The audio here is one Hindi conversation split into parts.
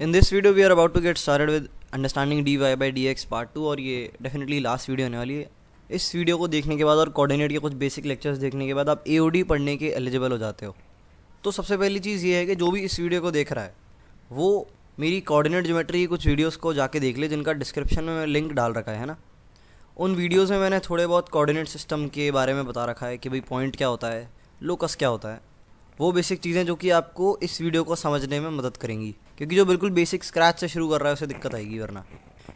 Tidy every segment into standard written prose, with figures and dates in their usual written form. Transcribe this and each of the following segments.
In this video we are about to get started with understanding dy by dx part 2 और ये डेफिनेटली लास्ट वीडियो होने वाली है। इस वीडियो को देखने के बाद और कोऑर्डिनेट के कुछ बेसिक लेक्चर्स देखने के बाद आप AOD पढ़ने के एलिजिबल हो जाते हो। तो सबसे पहली चीज़ ये है कि जो भी इस वीडियो को देख रहा है वो मेरी कोऑर्डिनेट ज्योमेट्री की कुछ वीडियोज़ को जाके देख ले, जिनका डिस्क्रिप्शन में लिंक डाल रखा है ना। उन वीडियोज़ में मैंने थोड़े बहुत कोऑर्डिनेट सिस्टम के बारे में बता रखा है कि भाई पॉइंट क्या होता है, लोकस क्या होता है, वो बेसिक चीज़ें जो कि आपको इस वीडियो को समझने में मदद करेंगी। क्योंकि जो बिल्कुल बेसिक स्क्रैच से शुरू कर रहा है उसे दिक्कत आएगी वरना।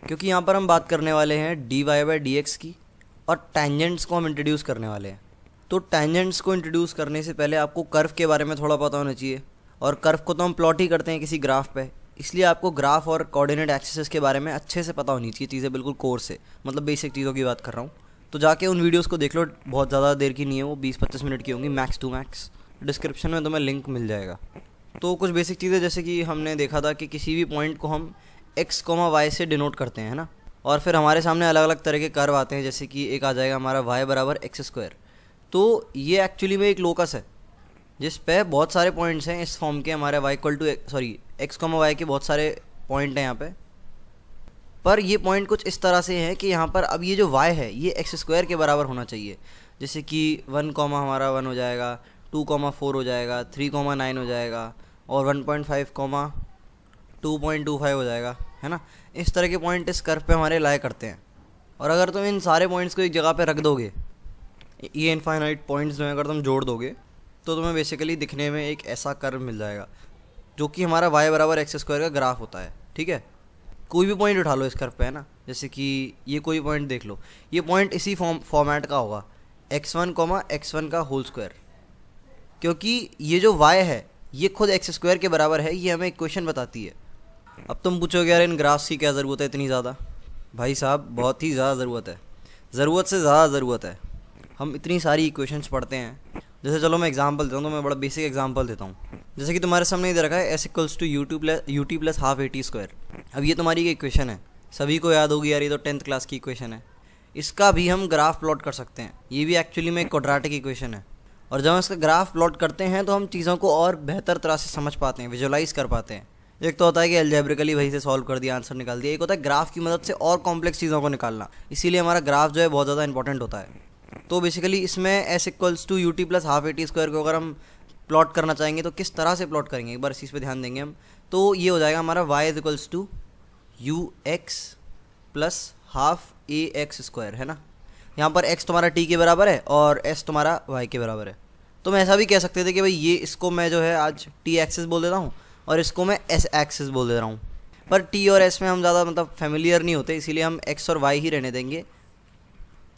क्योंकि यहाँ पर हम बात करने वाले हैं dy बाई dx की और टेंजेंट्स को हम इंट्रोड्यूस करने वाले हैं। तो टेंजेंट्स को इंट्रोड्यूस करने से पहले आपको कर्व के बारे में थोड़ा पता होना चाहिए, और कर्व को तो हम प्लॉट ही करते हैं किसी ग्राफ पे, इसलिए आपको ग्राफ और कोऑर्डिनेट एक्सिस के बारे में अच्छे से पता होनी चाहिए चीज़ें, बिल्कुल कोर से, मतलब बेसिक चीज़ों की बात कर रहा हूँ। तो जाके उन वीडियोज़ को देख लो, बहुत ज़्यादा देर की नहीं है वो, 20-25 मिनट की होंगी मैक्स टू मैक्स। डिस्क्रिप्शन में तुम्हें लिंक मिल जाएगा। तो कुछ बेसिक चीज़ें जैसे कि हमने देखा था कि किसी भी पॉइंट को हम x, y से डिनोट करते हैं ना, और फिर हमारे सामने अलग अलग तरह के कर्व आते हैं। जैसे कि एक आ जाएगा हमारा y बराबर x²। तो ये एक्चुअली में एक लोकस है जिस पे बहुत सारे पॉइंट्स हैं इस फॉर्म के, हमारे x, y के बहुत सारे पॉइंट हैं यहाँ पे। पर ये पॉइंट कुछ इस तरह से है कि यहाँ पर अब ये जो y है ये x² के बराबर होना चाहिए। जैसे कि 1, हमारा 1 हो जाएगा, 2, 4 हो जाएगा, 3, 9 हो जाएगा, और 1.5, 2.25 हो जाएगा, है ना। इस तरह के पॉइंट इस कर्व पे हमारे लाया करते हैं। और अगर तुम इन सारे पॉइंट्स को एक जगह पे रख दोगे, ये इनफाइनाइट पॉइंट्स में अगर तुम जोड़ दोगे, तो तुम्हें बेसिकली दिखने में एक ऐसा कर्व मिल जाएगा जो कि हमारा y बराबर x² का ग्राफ होता है। ठीक है, कोई भी पॉइंट उठा लो इस कर्व पे, है ना। जैसे कि ये कोई पॉइंट देख लो, ये पॉइंट इसी फॉर्मेट का होगा, x1, का होल स्क्वायर। क्योंकि ये जो y है ये खुद x² के बराबर है, ये हमें इक्वेशन बताती है। अब तुम पूछोगे यार इन ग्राफ्स की क्या ज़रूरत है इतनी ज़्यादा। भाई साहब बहुत ही ज़्यादा ज़रूरत है, ज़रूरत से ज़्यादा ज़रूरत है। हम इतनी सारी इक्वेशंस पढ़ते हैं। जैसे चलो मैं एग्जांपल देता हूँ, तो मैं बड़ा बेसिक एग्जांपल देता हूँ। जैसे कि तुम्हारे सामने इधर रखा है s = ut + ½ at²। अब ये तुम्हारी एक इक्वेशन है, सभी को याद होगी यार, ये तो 10th क्लास की इक्वेशन है। इसका भी हम ग्राफ प्लॉट कर सकते हैं। ये भी एक्चुअली में एक क्वाड्रेटिक इक्वेशन है, और जब हम इसका ग्राफ प्लॉट करते हैं तो हम चीज़ों को और बेहतर तरह से समझ पाते हैं, विजुअलाइज कर पाते हैं। एक तो होता है कि अलजेब्रिकली वही से सॉल्व कर दिया, आंसर निकाल दिया। एक होता है ग्राफ की मदद से और कॉम्प्लेक्स चीज़ों को निकालना, इसीलिए हमारा ग्राफ जो है बहुत ज़्यादा इंपॉर्टेंट होता है। तो बेसिकली इसमें s = ut + ½ at² को अगर हम प्लॉट करना चाहेंगे तो किस तरह से प्लॉट करेंगे, एक बार इस चीज़ पे ध्यान देंगे हम। तो ये हो जाएगा हमारा y = ux + ½ ax², है ना। यहाँ पर x तुम्हारा t के बराबर है और s तुम्हारा y के बराबर है। तो मैं ऐसा भी कह सकते थे कि भाई ये इसको मैं जो है आज t एक्सिस बोल देता हूँ और इसको मैं s एक्सिस बोल दे रहा हूँ। पर t और s में हम ज़्यादा मतलब फेमिलियर नहीं होते, इसीलिए हम x और y ही रहने देंगे।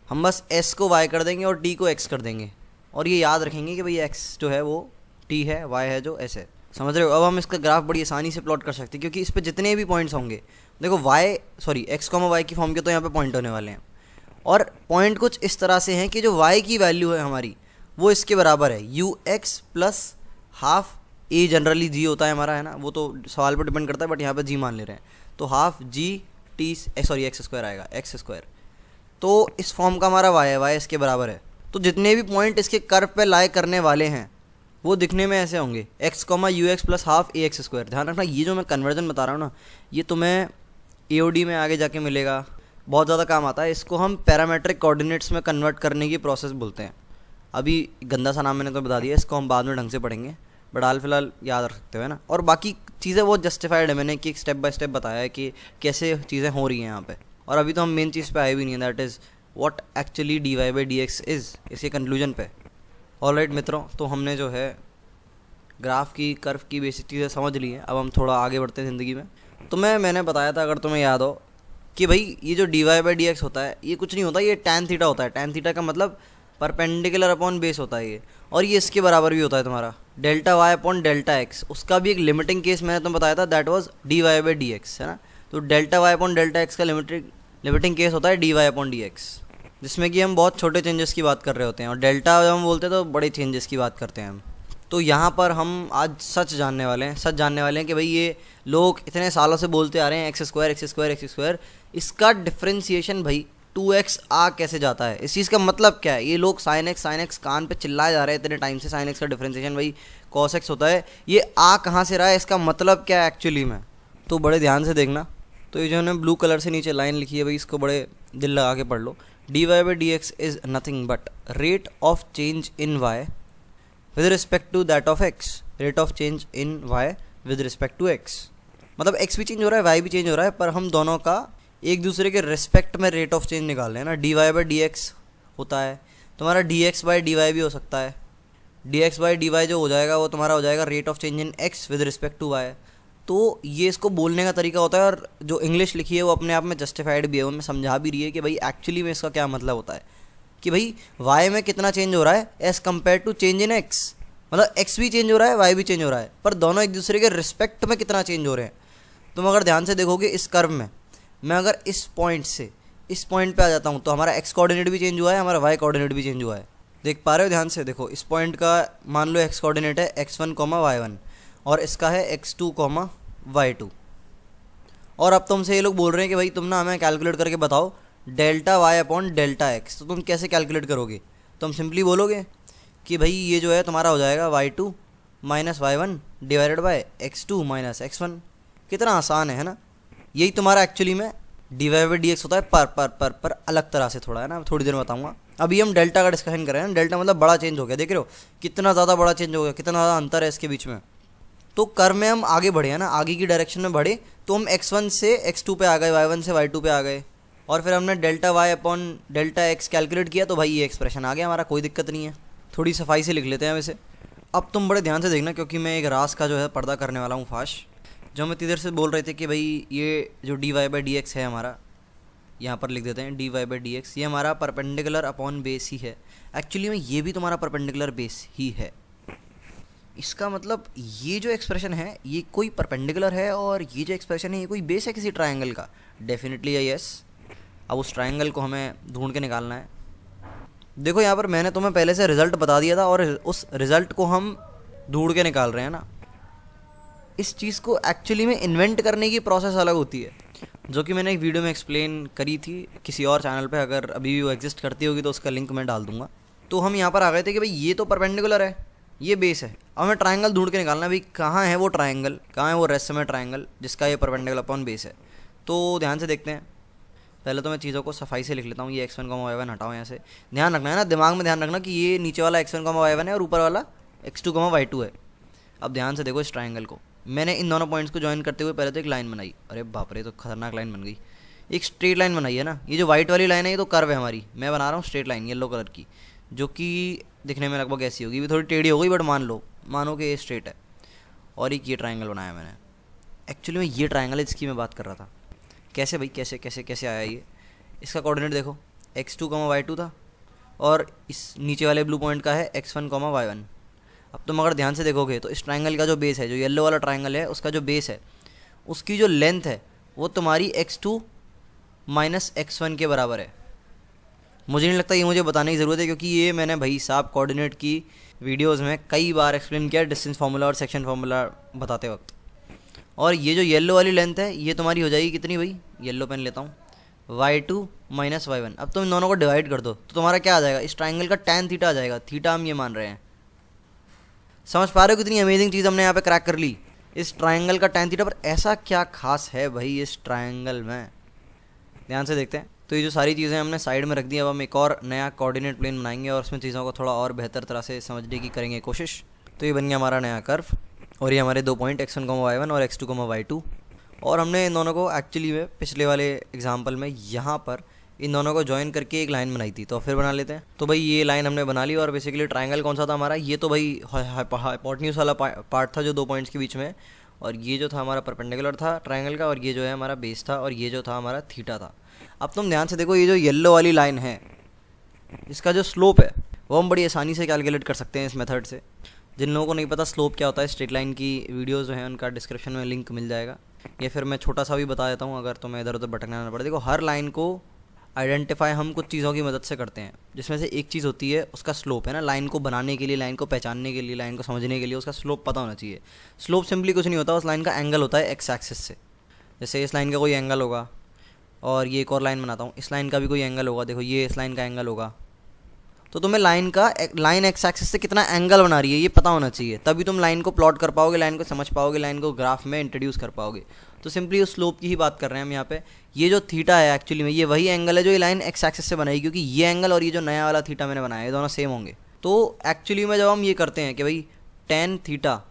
हम बस s को y कर देंगे और t को x कर देंगे, और ये याद रखेंगे कि भाई x जो है वो t है, y है जो s है। समझ रहे हो। अब हम इसका ग्राफ बड़ी आसानी से प्लॉट कर सकते हैं, क्योंकि इस पर जितने भी पॉइंट्स होंगे, देखो x, y की फॉर्म के तो यहाँ पे पॉइंट होने वाले हैं, और पॉइंट कुछ इस तरह से हैं कि जो y की वैल्यू है हमारी वो इसके बराबर है ux + ½ a, जनरली g होता है हमारा, है ना। वो तो सवाल पर डिपेंड करता है, बट यहाँ पे g मान ले रहे हैं, तो ½ x² आएगा, x²। तो इस फॉर्म का हमारा y है, y इसके बराबर है। तो जितने भी पॉइंट इसके कर्व पे लाए करने वाले हैं वो दिखने में ऐसे होंगे, x, ux + ½ ax²। ध्यान रखना, ये जो मैं कन्वर्जन बता रहा हूँ ना, ये तुम्हें AOD में आगे जाके मिलेगा, बहुत ज़्यादा काम आता है। इसको हम पैरामेट्रिक कोऑर्डिनेट्स में कन्वर्ट करने की प्रोसेस बोलते हैं। अभी गंदा सा नाम मैंने तो बता दिया, इसको हम बाद में ढंग से पढ़ेंगे, बट हाल फिलहाल याद रख सकते हो, है ना। और बाकी चीज़ें बहुत जस्टिफाइड है, मैंने कि स्टेप बाय स्टेप बताया है कि कैसे चीज़ें हो रही हैं यहाँ पे। और अभी तो हम मेन चीज़ पे आए भी नहीं है, that is what actually dy by dx is, इसके कंक्लूजन पे। ऑलराइट मित्रों, तो हमने जो है ग्राफ की, कर्व की बेसिक चीज़ें समझ ली हैं। अब हम थोड़ा आगे बढ़ते हैं ज़िंदगी में। तो मैंने बताया था, अगर तुम्हें याद हो, कि भाई ये जो dy बाई dx होता है ये कुछ नहीं होता, ये tan थीटा होता है। tan थीटा का मतलब परपेंडिकुलर अपॉन बेस होता है ये, और ये इसके बराबर भी होता है तुम्हारा Δy/Δx। उसका भी एक लिमिटिंग केस मैंने तुम्हें बताया था, that was dy by dx, है ना। तो Δy/Δx का लिमिटिंग केस होता है dy/dx, जिसमें कि हम बहुत छोटे चेंजेस की बात कर रहे होते हैं, और डेल्टा जब हम बोलते हैं तो बड़े चेंजेस की बात करते हैं हम। तो यहाँ पर हम आज सच जानने वाले हैं कि भाई ये लोग इतने सालों से बोलते आ रहे हैं x², इसका डिफ्रेंसिएशन भाई 2x आ कैसे जाता है, इस चीज़ का मतलब क्या है। ये लोग sin x कान पे चिल्लाए जा रहे हैं इतने टाइम से, sin x का डिफ्रेंसिएशन भाई cos x होता है, ये आ कहाँ से रहा है, इसका मतलब क्या है एक्चुअली में। तो बड़े ध्यान से देखना। तो ये जो है ब्लू कलर से नीचे लाइन लिखी है भाई, इसको बड़े दिल लगा के पढ़ लो। dy by dx is nothing but rate of change in y with respect to that of x। Rate of change in y with respect to x, मतलब x भी चेंज हो रहा है, y भी चेंज हो रहा है, पर हम दोनों का एक दूसरे के रिस्पेक्ट में रेट ऑफ चेंज निकाल रहे हैं ना। dy by dx होता है तुम्हारा dx by dy भी हो सकता है। dx by dy जो हो जाएगा वो तुम्हारा हो जाएगा rate of change in x with respect to y। तो ये इसको बोलने का तरीका होता है, और जो इंग्लिश लिखी है वो अपने आप में जस्टिफाइड भी है, वो मैं समझा भी रही है कि भाई एक्चुअली में इसका क्या मतलब होता है कि भाई y में कितना चेंज हो रहा है as compare to change in x, मतलब x भी चेंज हो रहा है y भी चेंज हो रहा है, पर दोनों एक दूसरे के रिस्पेक्ट में कितना चेंज हो रहे हैं। तुम अगर ध्यान से देखोगे इस कर्व में, मैं अगर इस पॉइंट से इस पॉइंट पे आ जाता हूँ तो हमारा x कोऑर्डिनेट भी चेंज हुआ है, हमारा y कोऑर्डिनेट भी चेंज हुआ है। देख पा रहे हो ध्यान से? देखो इस पॉइंट का मान लो x कोऑर्डिनेट है x1, y1 और इसका है x2, y2। और अब तुमसे ये लोग बोल रहे हैं कि भाई तुम ना हमें कैलकुलेट करके बताओ delta y upon delta x। तो तुम कैसे कैलकुलेट करोगे? तुम सिंपली बोलोगे कि भाई ये जो है तुम्हारा हो जाएगा y2 minus y1 divided by x2 minus x1। कितना आसान है ना? यही तुम्हारा एक्चुअली में dy बाई dx होता है, पर अलग तरह से थोड़ा है ना, थोड़ी देर में बताऊंगा। अभी हम डेल्टा का डिस्कशन कर रहे हैं। डेल्टा मतलब बड़ा चेंज हो गया, देख रहे हो कितना ज़्यादा बड़ा चेंज हो गया, कितना ज़्यादा अंतर है इसके बीच में। तो कर्व में हम आगे बढ़े हैं ना, आगे की डायरेक्शन में बढ़े, तो हम x1 से x2 पे आ गए, y1 से y2 पे आ गए, और फिर हमने delta y upon delta x calculate किया, तो भाई ये एक्सप्रेशन आ गया हमारा, कोई दिक्कत नहीं है। थोड़ी सफाई से लिख लेते हैं वैसे। अब तुम बड़े ध्यान से देखना, क्योंकि मैं एक रास का जो है पर्दा करने वाला हूँ फाश। जो हम इतनी देर से बोल रहे थे कि भाई ये जो dy बाई dx है हमारा, यहाँ पर लिख देते हैं dy बाई dx, ये हमारा परपेंडिकुलर अपॉन बेस ही है। एक्चुअली में ये भी तुम्हारा परपेंडिकुलर बेस ही है। इसका मतलब ये जो एक्सप्रेशन है ये कोई परपेंडिकुलर है, और ये जो एक्सप्रेशन है ये कोई बेस है किसी ट्रायंगल का। Definitely yes. अब उस ट्रायंगल को हमें ढूंढ के निकालना है। देखो यहाँ पर मैंने तुम्हें पहले से रिज़ल्ट बता दिया था, और उस रिज़ल्ट को हम ढूंढ के निकाल रहे हैं ना। इस चीज़ को एक्चुअली में इन्वेंट करने की प्रोसेस अलग होती है, जो कि मैंने एक वीडियो में एक्सप्लेन करी थी किसी और चैनल पे। अगर अभी भी वो एग्जिस्ट करती होगी तो उसका लिंक मैं डाल दूंगा। तो हम यहाँ पर आ गए थे कि भाई ये तो परपेंडिकुलर है, ये बेस है, अब हमें ट्रायंगल ढूंढ के निकालना है भाई कहाँ है वो ट्रायंगल, कहाँ है वो रेस्टमेंट ट्रायंगल जिसका ये परपेंडिकुलर अपॉन बेस है। तो ध्यान से देखते हैं। पहले तो मैं चीज़ों को सफाई से लिख लेता हूँ। ये x1, y1 हटाओ यहाँ से। ध्यान रखना है ना, दिमाग में ध्यान रखना कि ये नीचे वाला x1, y1 है और ऊपर वाला x2, y2 है। अब ध्यान से देखो इस ट्रायंगल को। मैंने इन दोनों पॉइंट्स को ज्वाइन करते हुए पहले तो एक लाइन बनाई। अरे बाप रे, तो खतरनाक लाइन बन गई। एक स्ट्रेट लाइन बनाई है ना। ये जो वाइट वाली लाइन है ये तो कर्व है हमारी, मैं बना रहा हूँ स्ट्रेट लाइन येलो कलर की, जो कि दिखने में लगभग ऐसी होगी, भी थोड़ी टेढ़ी हो गई, बट मानो कि ये स्ट्रेट है। और एक ये ट्रायंगल बनाया मैंने। एक्चुअली में ये ट्रायंगल है जिसकी मैं बात कर रहा था। कैसे भाई, कैसे कैसे कैसे आया ये? इसका कोऑर्डिनेट देखो x2, y2 था, और इस नीचे वाले ब्लू पॉइंट का है x1, y1। अब तुम अगर ध्यान से देखोगे तो इस ट्रायंगल का जो बेस है, जो येलो वाला ट्रायंगल है उसका जो बेस है, उसकी जो लेंथ है वो तुम्हारी x2 माइनस x1 के बराबर है। मुझे नहीं लगता ये मुझे बताने की ज़रूरत है, क्योंकि ये मैंने भाई साहब कोऑर्डिनेट की वीडियोस में कई बार एक्सप्लेन किया, डिस्टेंस फार्मूला और सेक्शन फार्मूला बताते वक्त। और ये जो येलो वाली लेंथ है ये तुम्हारी हो जाएगी कितनी भाई, येलो पेन लेता हूँ, y2 माइनस y1। अब तुम इन दोनों को डिवाइड कर दो तो तुम्हारा क्या आ जाएगा, इस ट्राइंगल का tan थीटा आ जाएगा। थीटा हम ये मान रहे हैं। समझ पा रहे हो कितनी अमेजिंग चीज़ हमने यहाँ पे क्रैक कर ली इस ट्राइंगल का tan थीटा। पर ऐसा क्या खास है भाई इस ट्राइंगल में, ध्यान से देखते हैं। तो ये जो सारी चीज़ें हमने साइड में रख दी, अब हम एक और नया कोऑर्डिनेट प्लेन बनाएंगे और उसमें चीज़ों को थोड़ा और बेहतर तरह से समझने की करेंगे कोशिश। तो ये बन गया हमारा नया कर्व, और ये हमारे 2 पॉइंट x1, y1 और x2, y2। और हमने इन दोनों को एक्चुअली में पिछले वाले एग्जाम्पल में यहाँ पर इन दोनों को ज्वाइन करके एक लाइन बनाई थी, तो फिर बना लेते हैं। तो भाई ये लाइन हमने बना ली, और बेसिकली ट्रायंगल कौन सा था हमारा, ये तो भाई हाइपोटेन्यूज वाला पार्ट था जो 2 पॉइंट्स के बीच में, और ये जो था हमारा परपेंडिकुलर था ट्रायंगल का, और ये जो है हमारा बेस था, और ये जो था हमारा थीटा था। अब तुम ध्यान से देखो, ये जो येलो वाली लाइन है इसका जो स्लोप है वो हम बड़ी आसानी से कैलकुलेट कर सकते हैं इस मेथड से। जिन लोगों को नहीं पता स्लोप क्या होता है, स्ट्रेट लाइन की वीडियोस जो हैं उनका डिस्क्रिप्शन में लिंक मिल जाएगा, या फिर मैं छोटा सा भी बता देता हूँ अगर तुम्हें इधर उधर भटकना ना पड़े। देखो हर लाइन को आइडेंटिफाई हम कुछ चीज़ों की मदद से करते हैं, जिसमें से एक चीज़ होती है उसका स्लोप, है ना। लाइन को बनाने के लिए, लाइन को पहचानने के लिए, लाइन को समझने के लिए उसका स्लोप पता होना चाहिए। स्लोप सिंपली कुछ नहीं होता, उस लाइन का एंगल होता है एक्स एक्सिस से। जैसे इस लाइन का कोई एंगल होगा, और ये एक और लाइन बनाता हूँ, इस लाइन का भी कोई एंगल होगा। देखो ये इस लाइन का एंगल होगा, तो तुम्हें लाइन एक्स एक्सिस से कितना एंगल बना रही है ये पता होना चाहिए, तभी तुम लाइन को प्लॉट कर पाओगे, लाइन को समझ पाओगे, लाइन को ग्राफ में इंट्रोड्यूस कर पाओगे। तो सिंपली उस स्लोप की ही बात कर रहे हैं हम यहाँ पे। ये जो थीटा है एक्चुअली में ये वही एंगल है जो ये लाइन एक्स एक्सिस से बनाई, क्योंकि ये एंगल और ये जो नया वाला थीटा मैंने बनाया ये दोनों सेम होंगे। तो एक्चुअली में जब हम ये करते हैं कि भाई tan theta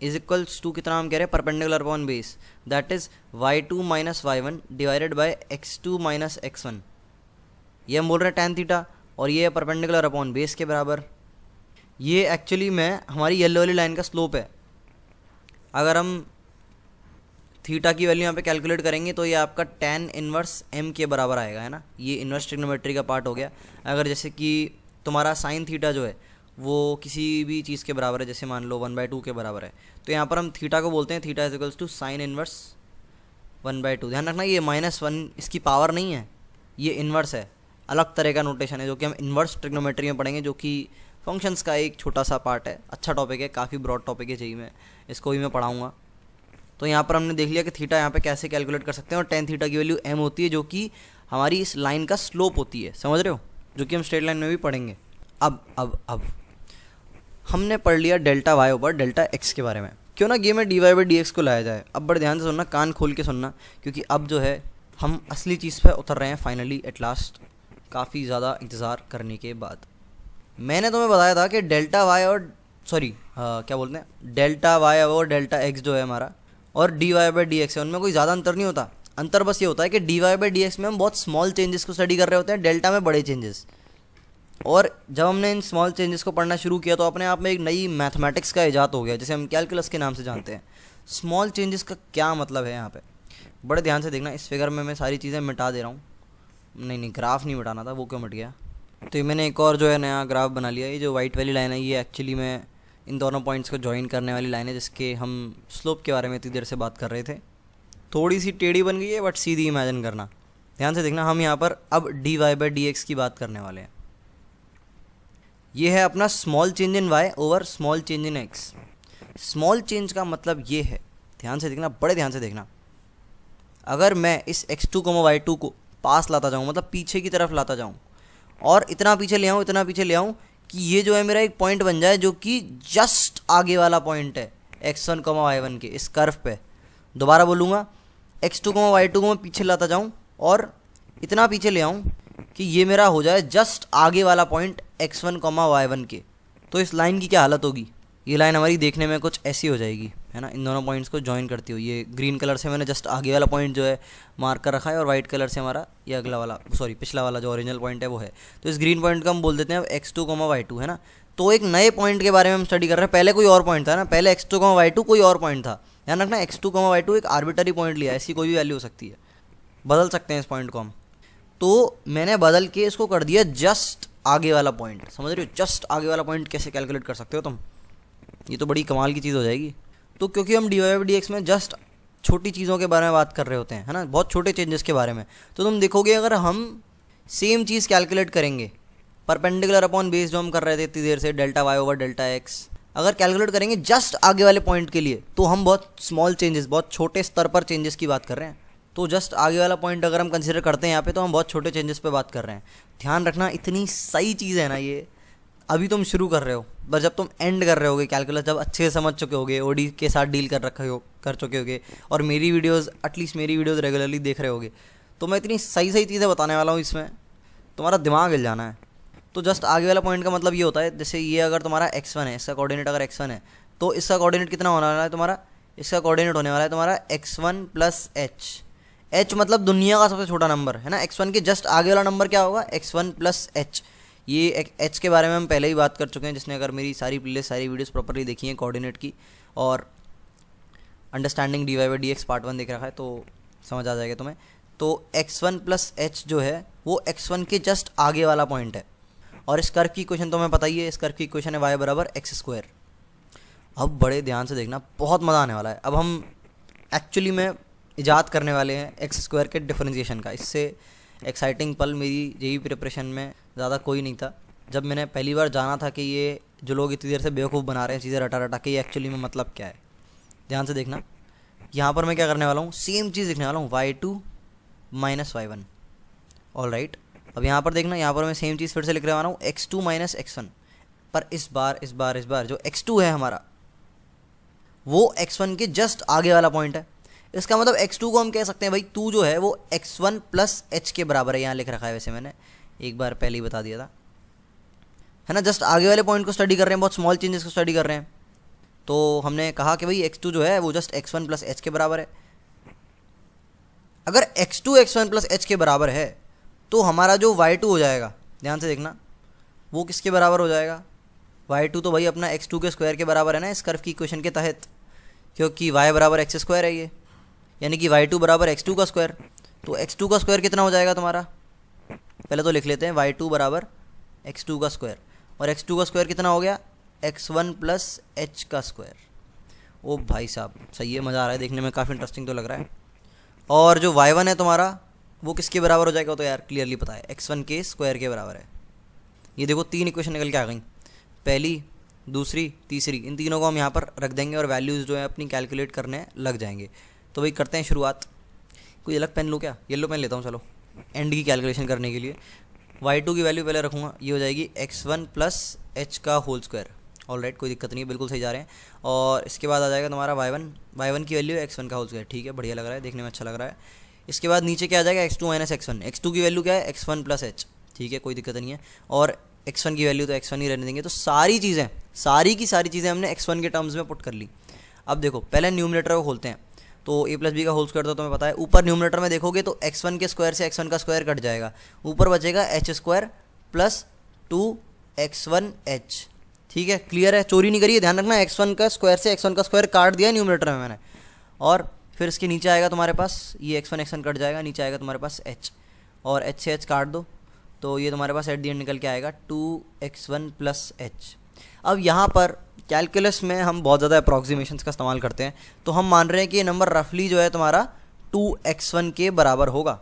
is equals to कितना हम कह रहे हैं perpendicular upon base, that is y2 minus y1 divided by x2 minus x1, ये हम बोल रहे हैं tan थीटा, और ये है परपेंडिकुलर अपॉन बेस के बराबर। ये एक्चुअली में हमारी येलो वाली लाइन का स्लोप है। अगर हम थीटा की वैल्यू यहाँ पे कैलकुलेट करेंगे तो ये आपका tan इनवर्स m के बराबर आएगा, है ना। ये इनवर्स ट्रिग्नोमेट्री का पार्ट हो गया। अगर जैसे कि तुम्हारा साइन थीटा जो है वो किसी भी चीज़ के बराबर है, जैसे मान लो 1/2 के बराबर है, तो यहाँ पर हम थीटा को बोलते हैं theta is equals to sine inverse 1/2। ध्यान रखना ये -1 इसकी पावर नहीं है, ये इनवर्स है, अलग तरह का नोटेशन है जो कि हम इनवर्स ट्रिग्नोमेट्री में पढ़ेंगे, जो कि फंक्शंस का एक छोटा सा पार्ट है। अच्छा टॉपिक है, काफ़ी ब्रॉड टॉपिक है, चाहिए मैं इसको भी मैं पढ़ाऊँगा। तो यहाँ पर हमने देख लिया कि थीटा यहाँ पे कैसे कैलकुलेट कर सकते हैं, और tan थीटा की वैल्यू m होती है जो कि हमारी इस लाइन का स्लोप होती है, समझ रहे हो, जो कि हम स्ट्रेट लाइन में भी पढ़ेंगे। अब हमने पढ़ लिया delta y over delta x के बारे में, क्यों ना गेम में dy/dx को लाया जाए। अब बड़े ध्यान से सुनना, कान खोल के सुनना, क्योंकि अब जो है हम असली चीज़ पर उतर रहे हैं फाइनली एट लास्ट, काफ़ी ज़्यादा इंतज़ार करने के बाद। मैंने तुम्हें बताया था कि डेल्टा y और क्या बोलते हैं डेल्टा y और डेल्टा x जो है हमारा और dy/dx है, उनमें कोई ज़्यादा अंतर नहीं होता। अंतर बस ये होता है कि dy/dx में हम बहुत स्मॉल चेंजेस को स्टडी कर रहे होते हैं, डेल्टा में बड़े चेंजेस। और जब हमने इन स्मॉल चेंजेस को पढ़ना शुरू किया तो अपने आप में एक नई मैथमेटिक्स का इजाद हो गया, जिसे हम कैलकुलस के नाम से जानते हैं। स्मॉल चेंजेस का क्या मतलब है यहाँ पे, बड़े ध्यान से देखना। इस फिगर में मैं सारी चीज़ें मिटा दे रहा हूँ, नहीं ग्राफ नहीं मिटाना था, वो क्यों मिट गया। तो ये मैंने एक और जो है नया ग्राफ बना लिया। ये जो वाइट वाली लाइन है ये एक्चुअली में इन दोनों पॉइंट्स को ज्वाइन करने वाली लाइन है, जिसके हम स्लोप के बारे में इतनी देर से बात कर रहे थे। थोड़ी सी टेढ़ी बन गई है बट सीधी इमेजिन करना। ध्यान से देखना, हम यहाँ पर अब dy/dx की बात करने वाले हैं। ये है अपना small change in y over small change in x। Small change का मतलब ये है, ध्यान से देखना, बड़े ध्यान से देखना, अगर मैं इस x2, y2 को पास लाता जाऊँ, मतलब पीछे की तरफ लाता जाऊँ, और इतना पीछे ले आऊँ, इतना पीछे ले आऊँ कि ये जो है मेरा एक पॉइंट बन जाए जो कि जस्ट आगे वाला पॉइंट है x1, y1 के इस कर्व पे। दोबारा बोलूँगा, x2, y2 को मैं पीछे लाता जाऊँ और इतना पीछे ले आऊँ कि ये मेरा हो जाए जस्ट आगे वाला पॉइंट x1, y1 के। तो इस लाइन की क्या हालत होगी, ये लाइन हमारी देखने में कुछ ऐसी हो जाएगी, है ना, इन दोनों पॉइंट्स को ज्वाइन करती हुई। ये ग्रीन कलर से मैंने जस्ट आगे वाला पॉइंट जो है मार्क कर रखा है, और वाइट कलर से हमारा ये अगला वाला पिछला वाला जो ओरिजिनल पॉइंट है वो है। तो इस ग्रीन पॉइंट को हम बोल देते हैं अब x2, y2, है ना। तो एक नए पॉइंट के बारे में हम स्टडी कर रहे हैं, पहले कोई और पॉइंट था ना, पहले x2, y2 कोई और पॉइंट था। ध्यान रखना, x2, y2 एक आर्बिटरी पॉइंट लिया, ऐसी कोई भी वैल्यू हो सकती है, बदल सकते हैं इस पॉइंट को हम। तो मैंने बदल के इसको कर दिया जस्ट आगे वाला पॉइंट। समझ रहे हो, जस्ट आगे वाला पॉइंट कैसे कैलकुलेट कर सकते हो तुम, ये तो बड़ी कमाल की चीज़ हो जाएगी। तो क्योंकि हम dy/dx में जस्ट छोटी चीज़ों के बारे में बात कर रहे होते हैं, है ना, बहुत छोटे चेंजेस के बारे में, तो तुम देखोगे अगर हम सेम चीज़ कैलकुलेट करेंगे, परपेंडिकुलर अपॉन बेस जो हम कर रहे थे इतनी देर से, delta y over delta x, अगर कैलकुलेट करेंगे जस्ट आगे वाले पॉइंट के लिए, तो हम बहुत स्मॉल चेंजेस, बहुत छोटे स्तर पर चेंजेस की बात कर रहे हैं। तो जस्ट आगे वाला पॉइंट अगर हम कंसिडर करते हैं यहाँ पे, तो हम बहुत छोटे चेंजेस पे बात कर रहे हैं। ध्यान रखना, इतनी सही चीज़ है ना ये, अभी तुम शुरू कर रहे हो, बस जब तुम एंड कर रहे होगे कैलकुलस, जब अच्छे से समझ चुके होगे, ओडी के साथ डील कर चुके होगे, और मेरी वीडियोस एटलीस्ट मेरी वीडियोस रेगुलरली देख रहे होगे, तो मैं इतनी सही सही चीज़ें बताने वाला हूँ इसमें, तुम्हारा दिमाग हिल जाना है। तो जस्ट आगे वाला पॉइंट का मतलब ये होता है, जैसे ये अगर तुम्हारा x1 है, इसका कोऑर्डिनेट अगर x1 है, तो इसका कोऑर्डिनेट कितना होने वाला है तुम्हारा, इसका कोऑर्डिनेट होने वाला है तुम्हारा x1 प्लस h मतलब दुनिया का सबसे छोटा नंबर, है ना। x1 के जस्ट आगे वाला नंबर क्या होगा, x1 प्लस h। ये h के बारे में हम पहले ही बात कर चुके हैं, जिसने अगर मेरी सारी प्लेलिस्ट, सारी वीडियोस प्रॉपरली देखी हैं कोऑर्डिनेट की, और अंडरस्टैंडिंग dy/dx पार्ट 1 देख रखा है, तो समझ आ जाएगा तुम्हें। तो x1 प्लस h जो है वो x1 के जस्ट आगे वाला पॉइंट है, और इस कर्व की इक्वेशन तो हमें पता ही है, इस कर्व की इक्वेशन है y बराबर x²। अब बड़े ध्यान से देखना, बहुत मज़ा आने वाला है। अब हम एक्चुअली में इजाद करने वाले हैं x² के डिफरेंशिएशन का। इससे एक्साइटिंग पल मेरी जेईई प्रिपरेशन में ज़्यादा कोई नहीं था, जब मैंने पहली बार जाना था कि ये जो लोग इतनी देर से बेवकूफ़ बना रहे हैं चीज़ें रटा रटा के, ये एक्चुअली में मतलब क्या है। ध्यान से देखना, यहाँ पर मैं क्या करने वाला हूँ, सेम चीज़ लिखने वाला हूँ, y2 minus y1। All right, अब यहाँ पर देखना, यहाँ पर मैं सेम चीज़ फिर से लिख रहा हूँ, x2 माइनस x1, पर इस बार जो x2 है हमारा वो x1 के जस्ट आगे वाला पॉइंट है। इसका मतलब x2 को हम कह सकते हैं भाई टू जो है वो x1 प्लस h के बराबर है। यहाँ लिख रखा है, वैसे मैंने एक बार पहले ही बता दिया था, है ना। जस्ट आगे वाले पॉइंट को स्टडी कर रहे हैं, बहुत स्मॉल चेंजेस को स्टडी कर रहे हैं। तो हमने कहा कि भाई x2 जो है वो जस्ट x1 प्लस h के बराबर है। अगर x2 x1 प्लस h के बराबर है तो हमारा जो y2 हो जाएगा, ध्यान से देखना, वो किसके बराबर हो जाएगा? y2 तो भाई अपना x2 के स्क्वायर के बराबर है ना इस कर्व की इक्वेशन के तहत, क्योंकि y बराबर एक्स स्क्वायर है ये, यानी कि y2 बराबर x2 का स्क्वायर। तो x2 का स्क्वायर कितना हो जाएगा तुम्हारा? पहले तो लिख लेते हैं, y2 बराबर x2 का स्क्वायर, और x2 का स्क्वायर कितना हो गया? x1 प्लस h का स्क्वायर। ओ भाई साहब सही है, मज़ा आ रहा है देखने में, काफ़ी इंटरेस्टिंग तो लग रहा है। और जो y1 है तुम्हारा वो किसके बराबर हो जाएगा? तो यार क्लियरली पता है, x1 के स्क्वायर के बराबर है। ये देखो 3 इक्वेशन निकल के आ गई, पहली, दूसरी, तीसरी, इन तीनों को हम यहाँ पर रख देंगे और वैल्यूज़ जो है अपनी कैलकुलेट करने लग जाएंगे। तो भाई करते हैं शुरुआत। कोई अलग पेन लूँ क्या? येलो पेन लेता हूँ चलो, एंड की कैलकुलेशन करने के लिए। y2 की वैल्यू पहले रखूँगा, ये हो जाएगी x1 प्लस h का होल स्क्वायर। ऑलराइट, कोई दिक्कत नहीं है, बिल्कुल सही जा रहे हैं। और इसके बाद आ जाएगा तुम्हारा y1 की वैल्यू x1 का होल स्क्वायर। ठीक है, बढ़िया लग रहा है, देखने में अच्छा लग रहा है। इसके बाद नीचे क्या आ जाएगा? x2 minus x1। x2 की वैल्यू क्या है? x1 plus h। ठीक है, कोई दिक्कत नहीं है। और x1 की वैल्यू तो x1 ही रहने देंगे। तो सारी की सारी चीज़ें हमने x1 के टर्म्स में पुट कर ली। अब देखो, पहले न्यूमरेटर को खोलते हैं। तो a प्लस बी का होल स्क्वायर तो तुम्हें पता है, ऊपर न्यूमरेटर में देखोगे तो x1 के स्क्वायर से x1 का स्क्वायर कट जाएगा, ऊपर बचेगा h स्क्वायर प्लस 2x1h। ठीक है, क्लियर है, चोरी नहीं करिए, ध्यान रखना, x1 का स्क्वायर से x1 का स्क्वायर काट दिया न्यूमरेटर में मैंने। और फिर इसके नीचे आएगा तुम्हारे पास, ये x1 कट जाएगा, नीचे आएगा तुम्हारे पास h, और h से h काट दो तो ये तुम्हारे पास एट दी एंड निकल के आएगा 2x1 प्लस h। अब यहाँ पर कैलकुलस में हम बहुत ज़्यादा अप्रॉक्सीमेशंस का इस्तेमाल करते हैं, तो हम मान रहे हैं कि ये नंबर रफली जो है तुम्हारा 2x1 के बराबर होगा।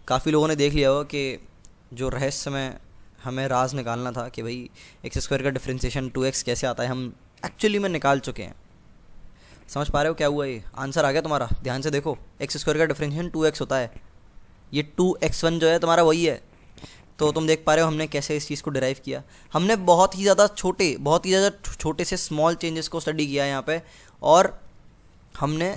काफ़ी लोगों ने देख लिया होगा कि जो रहस्य में हमें राज निकालना था कि भाई एक्स स्क्वायर का डिफरेंशिएशन 2x कैसे आता है, हम एक्चुअली में निकाल चुके हैं। समझ पा रहे हो क्या हुआ? ये आंसर आ गया तुम्हारा, ध्यान से देखो, एक्स स्क्वायर का डिफरेंशिएशन 2x होता है, ये 2x1 जो है तुम्हारा वही है। तो तुम देख पा रहे हो हमने कैसे इस चीज़ को डिराइव किया। हमने बहुत ही ज़्यादा छोटे से स्मॉल चेंजेस को स्टडी किया यहाँ पे, और हमने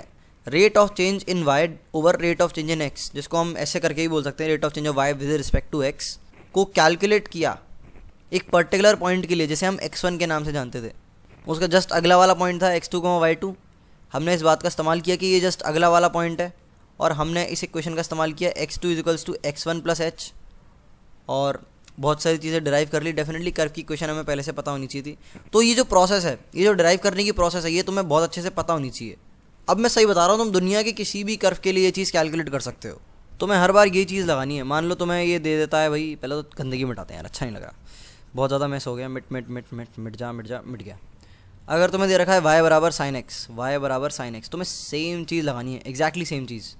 rate of change in Y over rate of change in X, जिसको हम ऐसे करके ही बोल सकते हैं, rate of change of Y with respect to X, को कैलकुलेट किया एक पर्टिकुलर पॉइंट के लिए, जैसे हम x1 के नाम से जानते थे। उसका जस्ट अगला वाला पॉइंट था x2, y2। हमने इस बात का इस्तेमाल किया कि ये जस्ट अगला वाला पॉइंट है, और हमने इस इक्वेशन का इस्तेमाल किया x2 equals to x1 plus h, और बहुत सारी चीज़ें डिराइव कर ली। डेफिनेटली कर्व की इक्वेशन हमें पहले से पता होनी चाहिए थी। तो ये जो प्रोसेस है, ये जो डिराइव करने की प्रोसेस है, ये तुम्हें बहुत अच्छे से पता होनी चाहिए। अब मैं सही बता रहा हूँ, तुम दुनिया के किसी भी कर्व के लिए ये चीज़ कैलकुलेट कर सकते हो। तुम्हें हर बार ये चीज़ लगानी है। मान लो तुम्हें ये दे देता है भाई, पहले तो गंदगी मिटाते हैं यार, अच्छा नहीं लग रहा, बहुत ज़्यादा मैस हो गया, मिट गया। अगर तुम्हें दे रखा है y बराबर साइन एक्स, तुम्हें सेम चीज़ लगानी है, एग्जैक्टली सेम चीज़।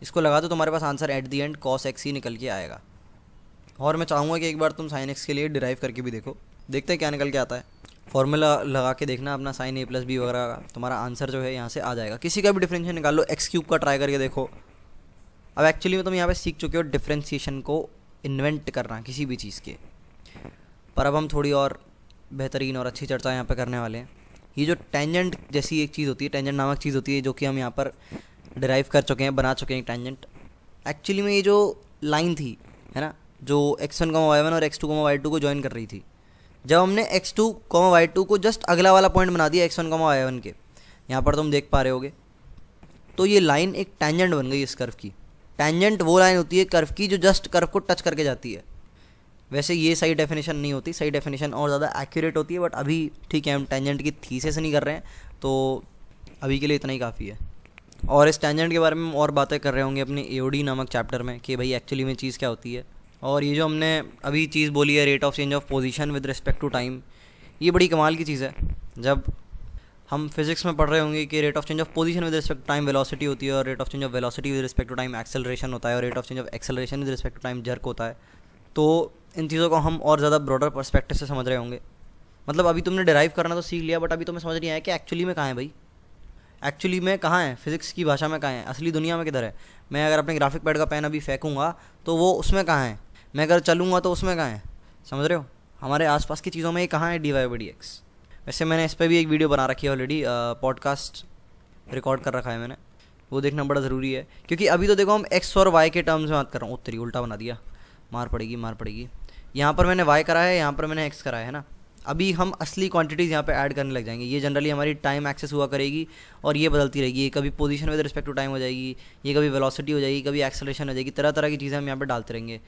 इसको लगा दो, तुम्हारे पास answer at the end cos x ही निकल के आएगा। और मैं चाहूँगा कि एक बार तुम साइन एक्स के लिए डिराइव करके भी देखो, देखते हैं क्या निकल के आता है। फॉर्मूला लगा के देखना अपना, साइन a प्लस बी वगैरह का, तुम्हारा आंसर जो है यहाँ से आ जाएगा। किसी का भी डिफरेंशिएशन निकाल लो, x³ का ट्राई करके देखो। अब एक्चुअली में तुम यहाँ पे सीख चुके हो डिफरेंशिएशन को इन्वेंट करना किसी भी चीज़ के, पर अब हम थोड़ी और बेहतरीन और अच्छी चर्चा यहाँ पे करने वाले हैं। ये जो टेंजेंट जैसी एक चीज़ होती है, टेंजेंट नामक चीज़ होती है, जो कि हम यहाँ पर डिराइव कर चुके हैं, बना चुके हैं टेंजेंट। एक्चुअली में ये जो लाइन थी, है ना, जो x1, y1 और x2, y2 को ज्वाइन कर रही थी, जब हमने x2, y2 को जस्ट अगला वाला पॉइंट बना दिया x1, y1 के, यहाँ पर तुम देख पा रहे होगे, तो ये लाइन एक टेंजेंट बन गई इस कर्व की। टेंजेंट वो लाइन होती है कर्व की जो जस्ट कर्व को टच करके जाती है। वैसे ये सही डेफिनेशन नहीं होती, सही डेफिनेशन और ज़्यादा एक्यूरेट होती है, बट अभी ठीक है, हम टेंजेंट की थीसिस नहीं कर रहे हैं, तो अभी के लिए इतना ही काफ़ी है। और इस टेंजेंट के बारे में हम और बातें कर रहे होंगे अपने AOD नामक चैप्टर में, कि भाई एक्चुअली में चीज़ क्या होती है। और ये जो हमने अभी चीज़ बोली है, rate of change of position with respect to time, ये बड़ी कमाल की चीज़ है। जब हम फिजिक्स में पढ़ रहे होंगे कि rate of change of position with respect to time velocity होती है, और rate of change of velocity with respect to time acceleration होता है, और rate of change of acceleration with respect to time jerk होता है। तो इन चीज़ों को हम और ज़्यादा ब्रॉडर पर्सपेक्टिव से समझ रहे होंगे। मतलब अभी तुमने डिराइव करना तो सीख लिया, बट अभी तुम्हें समझ नहीं आया कि एक्चुअली में कहाँ है भाई, एक्चुअली में कहाँ है, फिजिक्स की भाषा में कहाँ है, असली दुनिया में किधर है। मैं अगर अपने ग्राफिक पैड का पेन अभी फेंकूँगा तो वो उसमें कहाँ है, मैं अगर चलूँगा तो उसमें कहाँ है, समझ रहे हो। हमारे आसपास की चीज़ों में ये कहाँ है dy/dx। वैसे मैंने इस पर भी एक वीडियो बना रखी है ऑलरेडी, पॉडकास्ट रिकॉर्ड कर रखा है मैंने, वो देखना बड़ा ज़रूरी है। क्योंकि अभी तो देखो हम x और y के टर्म्स में बात कर रहा हूँ। उत्तरी उल्टा बना दिया, मार पड़ेगी। यहाँ पर मैंने y करा है, यहाँ पर मैंने x करा है ना। अभी हम असली क्वांटिटीज़ यहाँ पे ऐड करने लग जाएंगे। ये जनरली हमारी टाइम एक्सेस हुआ करेगी और ये बदलती रहेगी। ये कभी position with respect to time हो जाएगी, ये कभी वेलोसिटी हो जाएगी, कभी एक्सेलरेशन हो जाएगी। तरह तरह की चीज़ें हम यहाँ पे डालते रहेंगे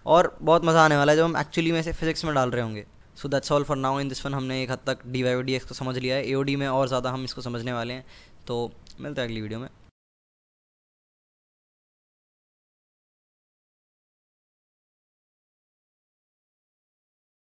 और बहुत मज़ा आने वाला है जब हम एक्चुअली में से फिजिक्स में डाल रहे होंगे। So that's all for now in this one. हमने एक हद तक dy/dx को समझ लिया है, AOD में और ज़्यादा हम इसको समझने वाले हैं। तो मिलते हैं अगली वीडियो में।